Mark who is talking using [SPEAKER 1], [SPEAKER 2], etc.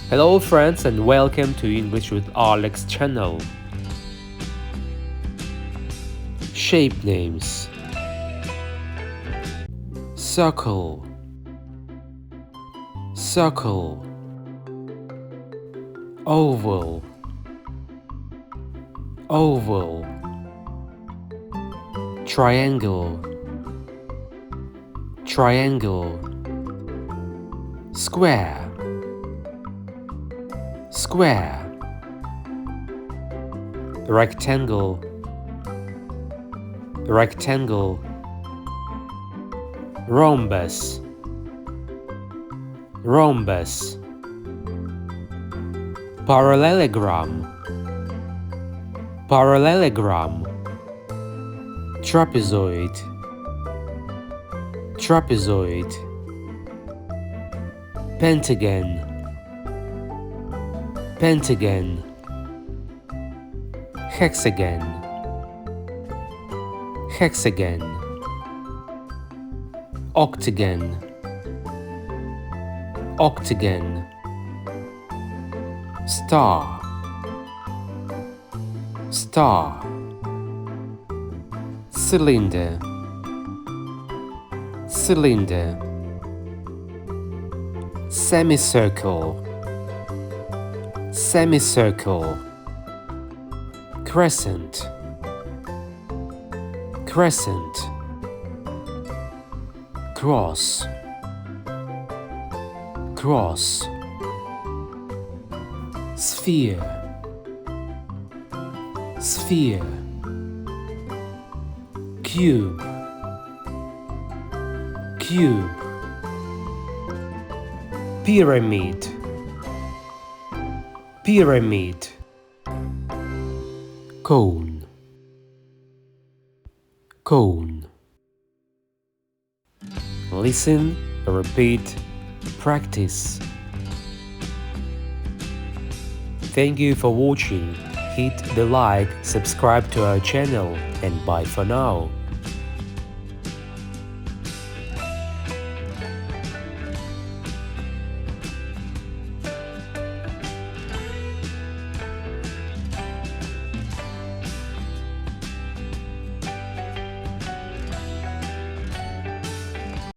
[SPEAKER 1] Hello friends and welcome to English with Alex channel. Shape names: circle, circle, oval, oval, triangle, triangle, square, square, rectangle, rectangle, rhombus, rhombus, parallelogram, parallelogram, trapezoid, trapezoid, pentagon, pentagon, hexagon, hexagon, octagon, octagon, star, star, cylinder, cylinder, semicircle, semicircle, crescent, crescent, cross, cross, sphere, sphere, cube, cube, pyramid, pyramid, cone, cone. Listen, repeat, practice. Thank you for watching. Hit the like, subscribe to our channel, and bye for now.